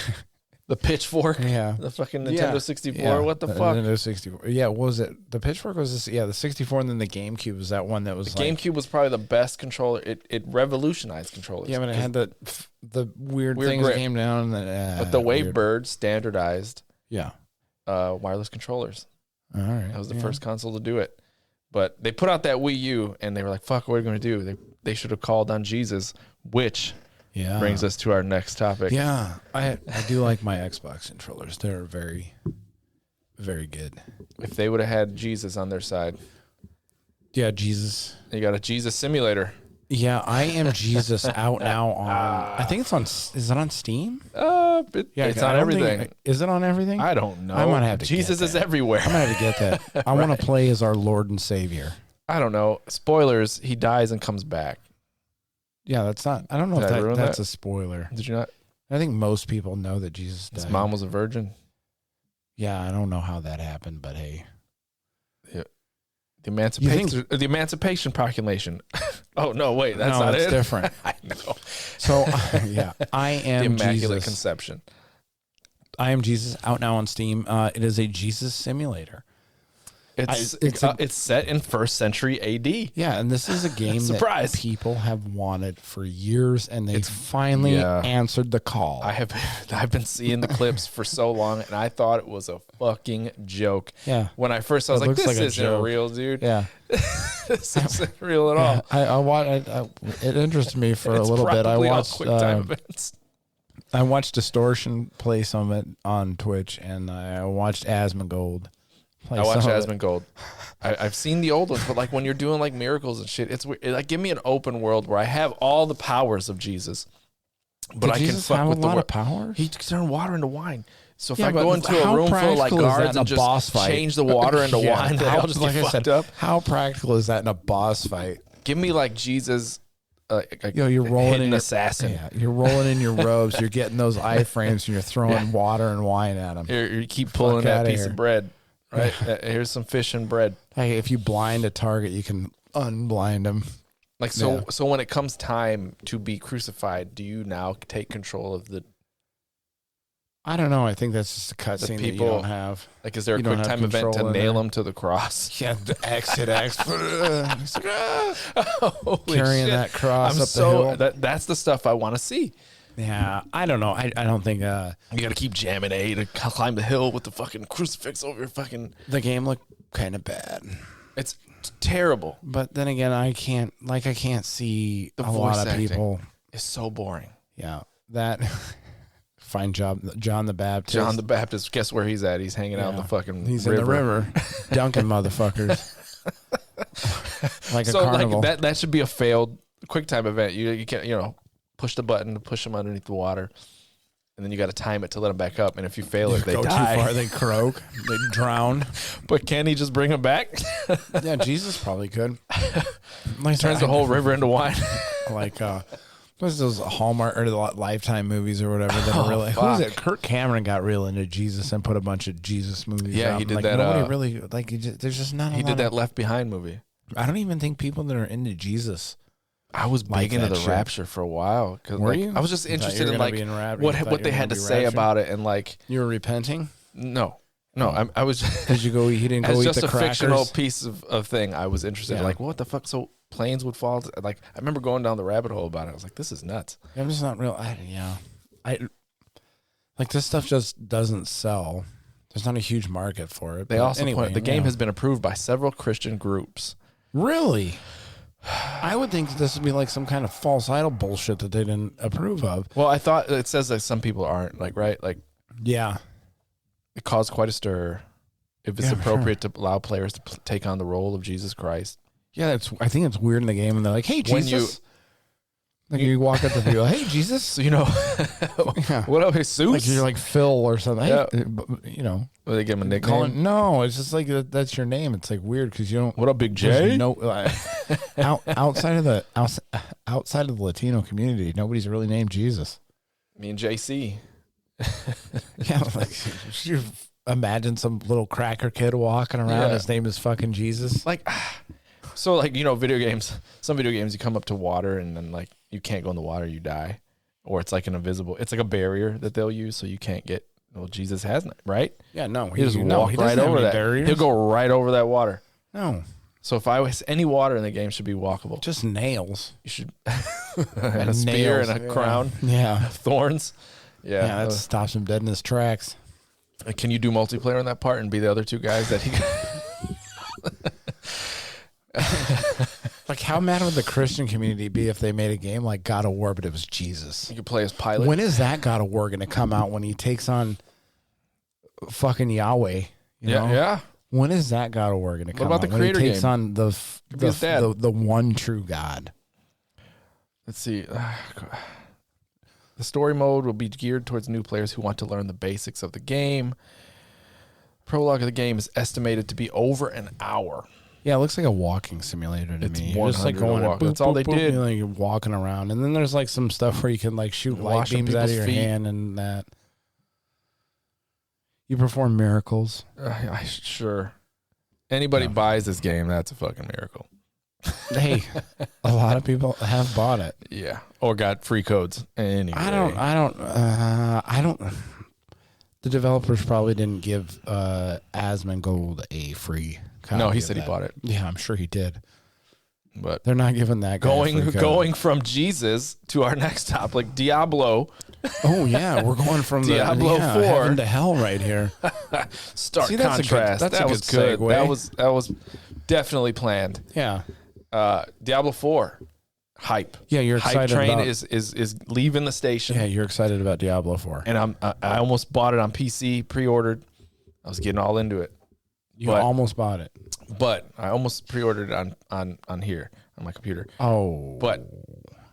the pitchfork. Yeah. The fucking Nintendo 64. What the fuck? Nintendo 64. Yeah. What was it? The pitchfork was this. Yeah. The 64 and then the GameCube was that one that was the GameCube was probably the best controller. It revolutionized controllers. Yeah, but it had the weird things grip. that came down. And but the Wavebird standardized wireless controllers. All right. That was the first console to do it. But they put out that Wii U, and they were like, fuck, what are we going to do? They should have called on Jesus, which brings us to our next topic. Yeah, I do like my Xbox controllers. They're very, very good. If they would have had Jesus on their side. Yeah, Jesus. You got a Jesus simulator. Yeah, I Am Jesus out now on. I think it's on. Is it on Steam? It's on everything. Is it on everything? I don't know. I might have to. Jesus is everywhere. I might have to get that. I want to play as our Lord and Savior. I don't know. Spoilers. He dies and comes back. Yeah, that's not. I don't know if that's a spoiler. Did you not? I think most people know that Jesus died. His mom was a virgin. Yeah, I don't know how that happened, but hey. The Emancipation Proclamation. Oh, no, wait. That's not it. It's different. I know. So, I Am the Immaculate Jesus. Conception. I Am Jesus out now on Steam. It is a Jesus simulator. It's set in 1st century AD. Yeah, and this is a game that people have wanted for years, and they finally answered the call. I've been seeing the clips for so long, and I thought it was a fucking joke. Yeah. When I first saw it, I was like, this isn't real, dude. Yeah. This isn't real at all. It interested me for a little bit. I watched QuickTime events. I watched Distortion play some of it on Twitch, and I watched Asmongold. I watched Asmongold. I've seen the old ones, but like when you're doing like miracles and shit, it's weird. Like give me an open world where I have all the powers of Jesus, but I can fuck with the lot of powers. He turned water into wine. So if I go into a room full of like guards and just change the water into wine, then I'll just get fucked up. How practical is that in a boss fight? Give me like Jesus. You're rolling in assassin. Yeah, you're rolling in your robes. You're getting those iframes, and you're throwing water and wine at them. You keep pulling that piece of bread. Right, here's some fish and bread. Hey, if you blind a target, you can unblind them. Like so when it comes time to be crucified, do you now take control of the? I don't know. I think that's just a cutscene that you don't have. Like, is there a quick time event to nail him to the cross? Yeah, hit X. He's like, carrying that cross up the hill. That's the stuff I want to see. Yeah, I don't know. I don't think you got to keep jamming A to climb the hill with the fucking crucifix over your fucking. The game looked kind of bad. It's terrible. But then again, I can't see a lot of people. It's so boring. Yeah, that. Fine job, John the Baptist. John the Baptist. Guess where he's at? He's hanging out in the fucking. He's river. in the river, dunking motherfuckers. Like so a carnival. Like that should be a failed QuickTime event. You can't push the button to push them underneath the water, and then you got to time it to let them back up. And if you fail it, they die. Too far, they croak, they drown. But can he just bring them back? Yeah, Jesus probably could. He turns the whole river into wine. Like what's those Hallmark or the Lifetime movies or whatever that are really? Who's it? Kirk Cameron got real into Jesus and put a bunch of Jesus movies. Yeah, out. He did like, that. Nobody really like. There's just not. He did that Left Behind movie. I don't even think people that are into Jesus. I was big into the Rapture for a while. Were you? I was just interested in like what they had to say about it, and like you were repenting. No, I was. Did you go? He didn't go eat the crackers. As just a fictional piece of thing, I was interested. Like, what the fuck? So planes would fall. Like, I remember going down the rabbit hole about it. I was like, this is nuts. I'm just not real. I like this stuff just doesn't sell. There's not a huge market for it. They also the game has been approved by several Christian groups. Really? I would think this would be like some kind of false idol bullshit that they didn't approve of. Well, I thought it says that some people aren't right. Like, yeah, it caused quite a stir. If it's appropriate to allow players to take on the role of Jesus Christ. Yeah, I think it's weird in the game, and they're like, "Hey, Jesus." You walk up to people, "Hey, Jesus." So, what up, Jesus? Like you're like Phil or something. Yeah. Hey, Will they give him a nickname? No, it's just like that's your name. It's like weird because you don't. What up, Big J? No, outside of the Latino community, nobody's really named Jesus. Me and JC. Yeah, like you imagine some little cracker kid walking around. His name is fucking Jesus. Like, So like, video games, some video games you come up to water and then like you can't go in the water, you die. Or it's like it's like a barrier that they'll use so you can't get, well, Jesus hasn't, right? Yeah, no. He just walk right over that. Barriers. He'll go right over that water. No. So if I was any water in the game should be walkable. Just nails. You should and a spear and a crown. Yeah. Thorns. Yeah. Yeah, that stops him dead in his tracks. Can you do multiplayer on that part and be the other two guys that he Like, how mad would the Christian community be if they made a game like God of War, but it was Jesus? You could play as Pilate. When is that God of War going to come out? When he takes on fucking Yahweh? You know? Yeah. When is that God of War going to come out? What about the creator when he takes game? on the one true God? Let's see. The story mode will be geared towards new players who want to learn the basics of the game. Prologue of the game is estimated to be over an hour. Yeah, it looks like a walking simulator to me. You're just like going boop, That's all they did. You know, you're walking around, and then there's like some stuff where you can like shoot light beams out of your hand and that. You perform miracles. Sure. Anybody buys this game, that's a fucking miracle. Hey, a lot of people have bought it. Yeah, or got free codes. Anyway. I don't. The developers probably didn't give Asmongold a free copy. No, he said he bought it. Yeah, I'm sure he did. But they're not giving that guy going from Jesus to our next topic, Diablo. Oh yeah, we're going from Diablo 4 heaven to hell right here. Stark contrast. That was good. Segue. That was definitely planned. Yeah. Diablo 4 hype. Yeah, you're excited. Hype train is leaving the station. Yeah, you're excited about Diablo 4. And I almost bought it on PC, pre-ordered. I was getting all into it. You almost bought it. But I almost pre-ordered it on here on my computer. Oh. But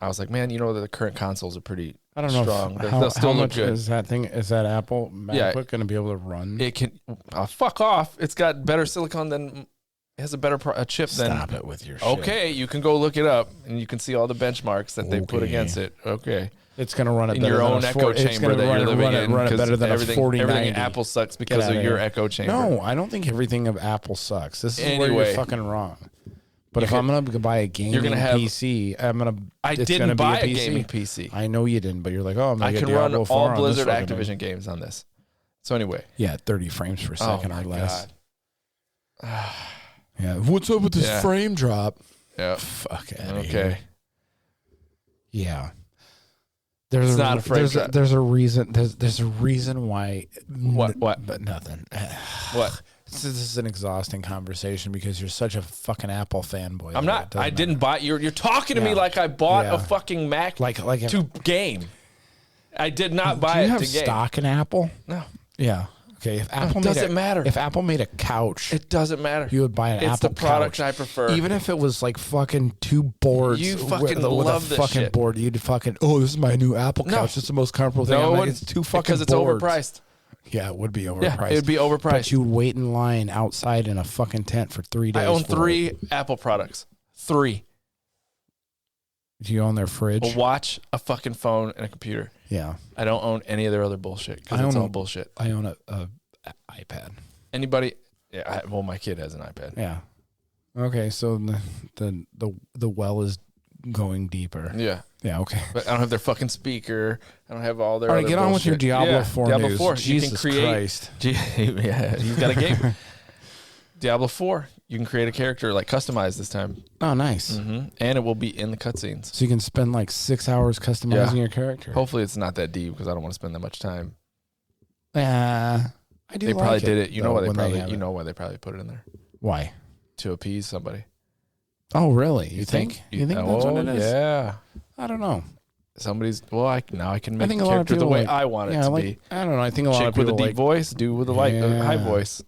I was like, man, the current consoles are pretty strong. They'll still look good. Is that Apple MacBook going to be able to run? It can. Fuck off. It's got better silicon than. It has a better chip than. Stop it with your shit. Okay, you can go look it up and you can see all the benchmarks that they put against it. Okay. It's going to run it in better your than own echo chamber that you're living in. Run it better than everything, a 4090. Everything Apple sucks because of your echo chamber. No, I don't think everything of Apple sucks. This is where you're fucking wrong. But if I'm going to buy a gaming PC, I didn't buy a gaming PC. I know you didn't, but you're like, oh, I'm going to get Diablo 4 all Blizzard Activision games on this. So anyway. Yeah, 30 frames per second or less. Yeah, what's up with this frame drop? Yeah. Fuck out of here. Yeah. There's a reason. There's a reason why. What? But nothing. What? This is an exhausting conversation because you're such a fucking Apple fanboy. I'm not. I didn't buy. You're talking to me like I bought a fucking Mac to game. I did not buy it to game. Do you have stock in Apple? No. Yeah. Okay. If Apple doesn't matter. If Apple made a couch, it doesn't matter. You would buy an Apple couch. It's the product I prefer. Even if it was like fucking two boards. You fucking with love a this fucking shit. board. You'd fucking it's the my new Apple couch. It's the most comfortable thing. No, it's two fucking because it's boards. overpriced. Yeah, it would be overpriced. Yeah, it'd be overpriced. But you'd wait in line outside in a fucking tent for 3 days. I own 3 Apple products. 3. Do you own their fridge? A watch, a fucking phone, and a computer. Yeah. I don't own any of their other bullshit because it's all bullshit. I own a iPad. Anybody? Yeah. Well, my kid has an iPad. Yeah. Okay, so the well is going deeper. Yeah. Yeah. Okay. But I don't have their fucking speaker. I don't have all their. All right, other get on with your Diablo 4 Diablo news. 4. Jesus you can create, Christ. Yeah, you've got a game. Diablo 4. You can create a character like customized this time. Oh, nice. Mm-hmm. And it will be in the cutscenes. So you can spend like 6 hours customizing your character. Hopefully, it's not that deep because I don't want to spend that much time. I do. They probably did it. You know why they probably put it in there. Why? To appease somebody. Oh, really? You think? You think that's what it is? Yeah. I don't know. Somebody's now I can make the character the way I want it to be. I don't know. I think a lot of people with a deep voice, do with a high voice.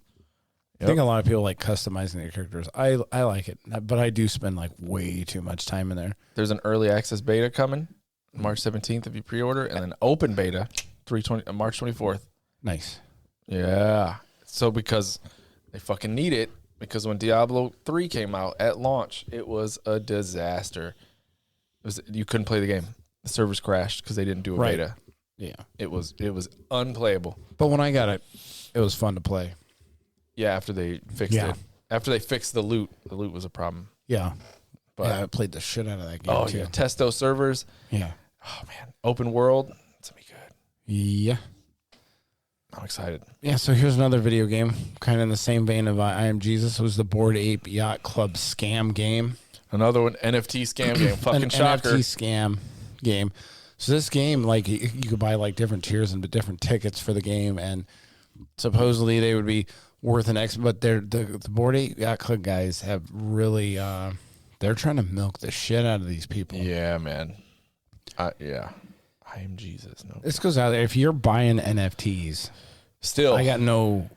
I think a lot of people like customizing their characters. I like it, but I do spend like way too much time in there. There's an early access beta coming March 17th if you pre-order, and then open beta March 24th. Nice. Yeah. So because they fucking need it, because when Diablo 3 came out at launch, it was a disaster. You couldn't play the game. The servers crashed because they didn't do a beta. Yeah. It was unplayable. But when I got it, it was fun to play. Yeah, after they fixed it. After they fixed the loot was a problem. Yeah. But I played the shit out of that game too. Yeah. Test those servers. Yeah. Oh man, open world. It's gonna be good. Yeah. I'm excited. Yeah, so here's another video game, kind of in the same vein of I Am Jesus. It was the Bored Ape Yacht Club scam game. Another one, NFT scam game. Fucking shocker. NFT scam game. So this game, like, you could buy like different tiers and different tickets for the game, and supposedly they would be worth an X. But the Bored Ape Yacht Club guys have really, they're trying to milk the shit out of these people. Yeah, man. Yeah. I Am Jesus. No. This goes out there. If you're buying NFTs, still, I got no.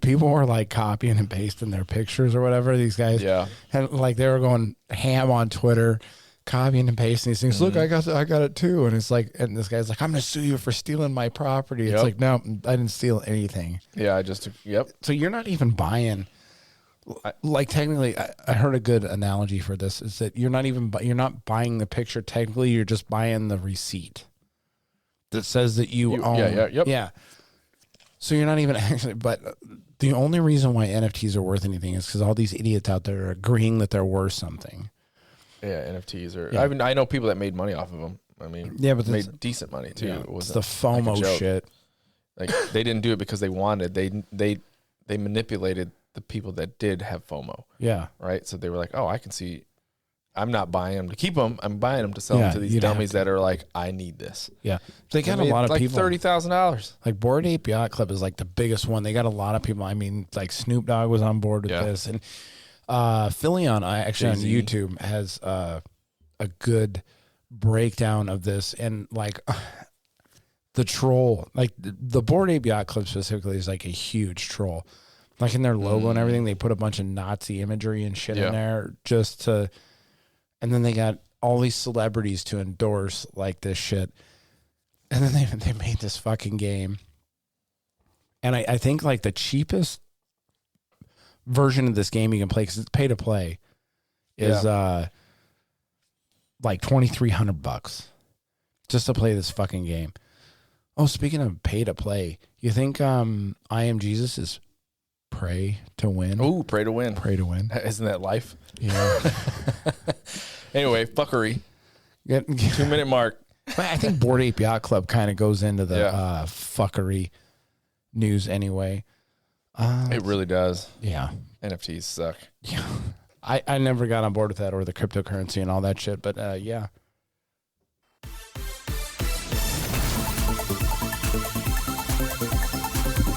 People were like copying and pasting their pictures or whatever. These guys, and like they were going ham on Twitter, copying and pasting these things. Look, I got it too. And it's like, and this guy's like, I'm gonna sue you for stealing my property. It's like, no, I didn't steal anything. Yeah, I just yep. So you're not even buying. Like technically, I heard a good analogy for this is that you're not buying the picture. Technically, you're just buying the receipt that says that you own. Yeah. So you're not even actually. But the only reason why NFTs are worth anything is because all these idiots out there are agreeing that they're worth something. Yeah, NFTs are. Yeah. I know people that made money off of them. I mean, but made decent money too. Yeah, it's the FOMO shit. Like they didn't do it because they wanted. They manipulated the people that did have FOMO. Yeah. Right. So they were like, oh, I can see. I'm not buying them to keep them. I'm buying them to sell them to these dummies that are like, I need this. Yeah. They got a lot of people. Like $30,000. Like Bored Ape Yacht Club is like the biggest one. They got a lot of people. I mean, like Snoop Dogg was on board with this. And Phillion, actually on YouTube, has a good breakdown of this. And like the troll, like the Bored Ape Yacht Club specifically is like a huge troll. Like in their logo and everything, they put a bunch of Nazi imagery and shit in there just to, and then they got all these celebrities to endorse like this shit. And then they made this fucking game. And I think like the cheapest version of this game you can play, because it's pay to play, is like $2,300 just to play this fucking game. Oh, speaking of pay to play, you think I Am Jesus is pray to win? Oh, pray to win. Pray to win. Isn't that life? Yeah. Anyway, fuckery. 2-minute mark. But I think Bored Ape Yacht Club kind of goes into the fuckery news anyway. It really does. Yeah. NFTs suck. Yeah. I never got on board with that or the cryptocurrency and all that shit, but yeah.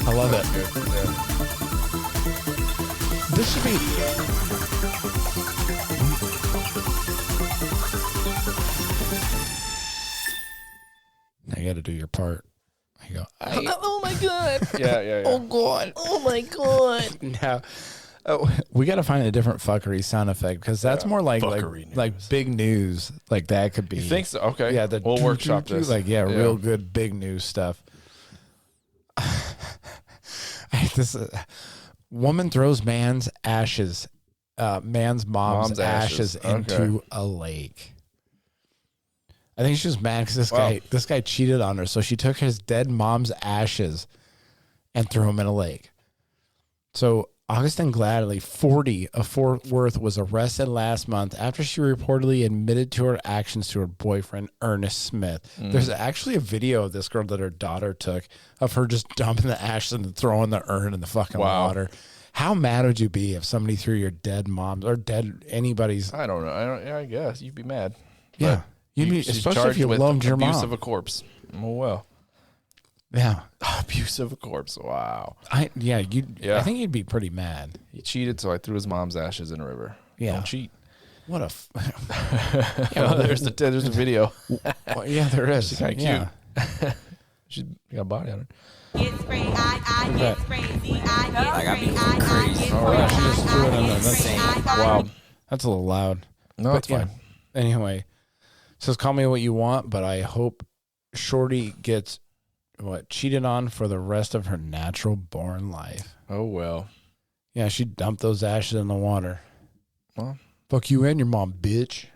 I love it. Yeah. This should be. Now you got to do your part. You go. Oh my god. Yeah. Oh god. Oh my god. Now, we got to find a different fuckery sound effect because that's more like big news. Like that could be. You think so? Okay. Yeah. We'll workshop this. Like real good big news stuff. This woman throws man's mom's ashes into a lake. I think she was mad because this guy cheated on her, so she took his dead mom's ashes and threw them in a lake. So Augustine Gladley, 40, of Fort Worth, was arrested last month after she reportedly admitted to her actions to her boyfriend, Ernest Smith. There's actually a video of this girl that her daughter took of her just dumping the ashes and throwing the urn in the fucking water. How mad would you be if somebody threw your dead mom's or dead anybody's? I don't know. I guess you'd be mad. Yeah. You'd be, especially if you loved your mom. Abuse of a corpse. Oh, well. Yeah. Abuse of a corpse. Wow. I think you'd be pretty mad. He cheated, so I threw his mom's ashes in a river. Yeah. Don't cheat. What a... there's the video. Well, yeah, there is. She's kind of cute. She's got a body on her. It's crazy. I get crazy. I got people crazy. All right. She just threw it on the Wow. That's a little loud. No, it's fine. Anyway, it says, call me what you want, but I hope Shorty gets cheated on for the rest of her natural born life. Oh, well. Yeah, she dumped those ashes in the water. Well, fuck you and your mom, bitch.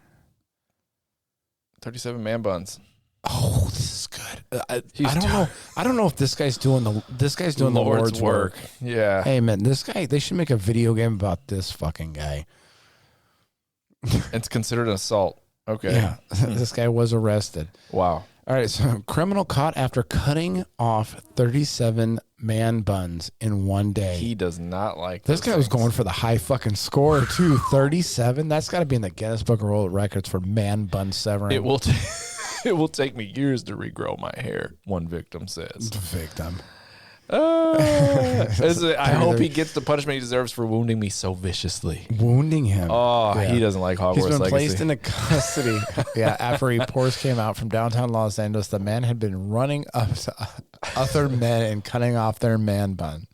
37 man buns. Oh, this is good. I don't know. I don't know if this guy's doing the Lord's work. Yeah. Hey man, this guy. They should make a video game about this fucking guy. It's considered an assault. Okay. Yeah, this guy was arrested. Wow. All right, so criminal caught after cutting off 37 man buns in one day. He does not like this guy was going for the high fucking score too. 37. That's got to be in the Guinness Book of World Records for man bun severing. It will it will take me years to regrow my hair, one victim says. Victim. I hope he gets the punishment he deserves for wounding me so viciously. Wounding him. Oh, yeah. He doesn't like Hogwarts He's been Legacy. placed into custody. Yeah, after reports came out from downtown Los Angeles, the man had been running up to other men and cutting off their man bun.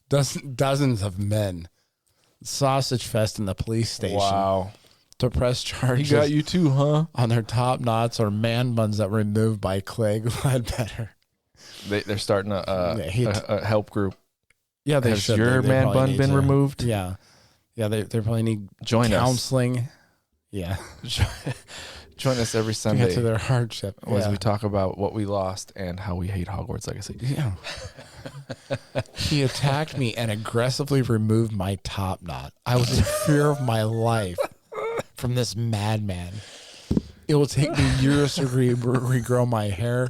Dozens of men. Sausage fest in the police station. Wow. To press charges. He got you too, huh? On their top knots or man buns that were removed by Clegg Ledbetter. They're starting a help group. Yeah, they Has should. your They man probably bun need been to. removed? Yeah. Yeah, they probably need Join us. counseling. Yeah. Join us every To Sunday get to their hardship. as we talk about what we lost and how we hate Hogwarts Legacy. Yeah. He attacked me and aggressively removed my top knot. I was in fear of my life from this madman. It will take me years to regrow my hair.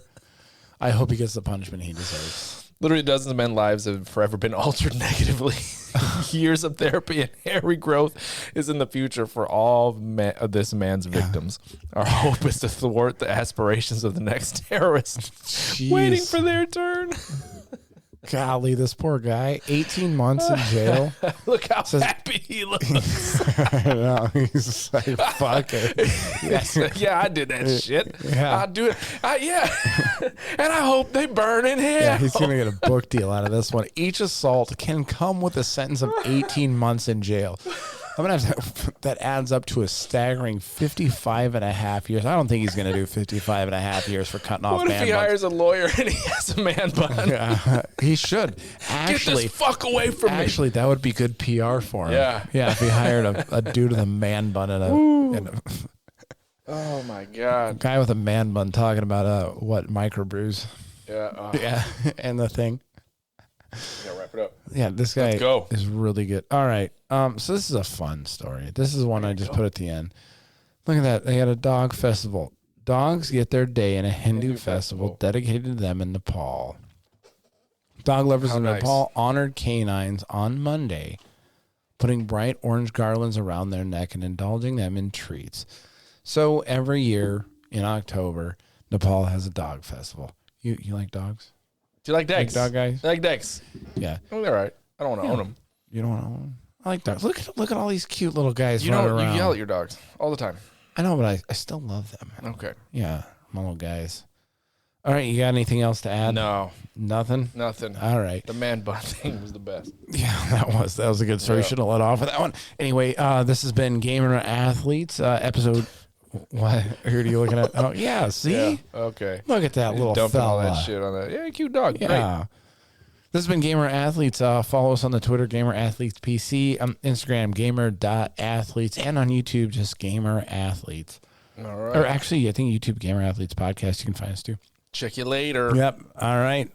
I hope he gets the punishment he deserves. Literally dozens of men's lives have forever been altered negatively. Years of therapy and hair regrowth is in the future for all of this man's victims. Our hope is to thwart the aspirations of the next terrorist waiting for their turn. Golly, this poor guy. 18 months in jail. Look how happy he looks. I know. He's like, fuck it. Yeah, I did that shit. Yeah. I'll do it. Yeah. And I hope they burn in hell. Yeah, he's going to get a book deal out of this one. Each assault can come with a sentence of 18 months in jail. I'm going to have to, that adds up to a staggering 55 and a half years. I don't think he's going to do 55 and a half years for cutting off What if man he buns. hires a lawyer and he has a man bun? Yeah, he should. Actually, Get this fuck away from me. actually, that would be good PR for him. Yeah. Yeah, if he hired a dude with a man bun and a Oh my God. guy with a man bun talking about what microbrews. Yeah. Yeah, and the thing. Gotta wrap it up. Yeah, this guy Let's go. is really good. All right. So this is a fun story. This is one I just put at the end. Look at that. They had a dog festival. Dogs get their day in a Hindu festival dedicated to them in Nepal. Dog lovers in nice. Nepal honored canines on Monday, putting bright orange garlands around their neck and indulging them in treats. So every year in October, Nepal has a dog festival. You like dogs? Do you like Like Dex? dog guys? I like Dex. Yeah. Oh, they're all right. I don't want to own them. You don't know. I like dogs. Look at all these cute little guys You running know, around. you yell at your dogs all the time. I know, but I still love them. Okay. Yeah, my little guys. All right, you got anything else to add? No, Nothing? nothing. All right. The man bun thing was the best. Yeah, that was a good story. Yeah. Should have let off with that one. Anyway, this has been Gamer Athletes, episode. What? Who are you looking at? Oh, yeah, see? Yeah. Okay. Look at that little Dumping fella. all that shit on that. Yeah, cute dog. Yeah. Great. This has been Gamer Athletes. Follow us on the Twitter, Gamer Athletes PC, Instagram, gamer.athletes, and on YouTube, just Gamer Athletes. All right. Or actually, I think YouTube Gamer Athletes Podcast, you can find us too. Check you later. Yep. All right.